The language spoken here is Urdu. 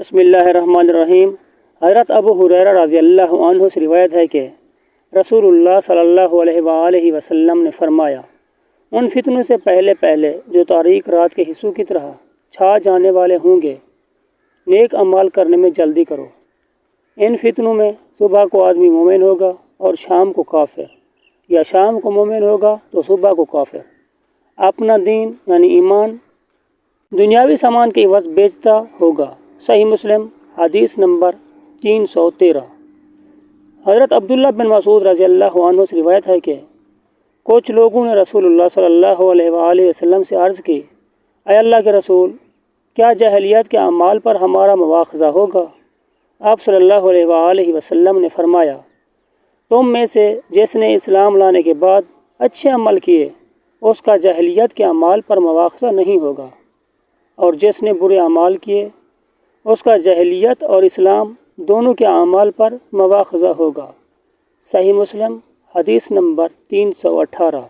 بسم اللہ الرحمن الرحیم۔ حضرت ابو ہریرہ رضی اللہ عنہ سے روایت ہے کہ رسول اللہ صلی اللہ علیہ وآلہ وسلم نے فرمایا، ان فتنوں سے پہلے پہلے جو تاریک رات کے حصوں کی طرح چھا جانے والے ہوں گے، نیک اعمال کرنے میں جلدی کرو۔ ان فتنوں میں صبح کو آدمی مومن ہوگا اور شام کو کافر، یا شام کو مومن ہوگا تو صبح کو کافر۔ اپنا دین یعنی ایمان دنیاوی سامان کے عوض بیچتا ہوگا۔ صحیح مسلم حدیث نمبر 313۔ حضرت عبداللہ بن مسعود رضی اللہ عنہ سے روایت ہے کہ کچھ لوگوں نے رسول اللہ صلی اللہ علیہ وآلہ وسلم سے عرض کی، اے اللہ کے رسول، کیا جاہلیت کے اعمال پر ہمارا مواخذہ ہوگا؟ آپ صلی اللہ علیہ وآلہ وسلم نے فرمایا، تم میں سے جس نے اسلام لانے کے بعد اچھے عمل کیے، اس کا جاہلیت کے اعمال پر مواخذہ نہیں ہوگا، اور جس نے برے اعمال کیے، اس کا جاہلیت اور اسلام دونوں کے اعمال پر مواخذہ ہوگا۔ صحیح مسلم حدیث نمبر 318۔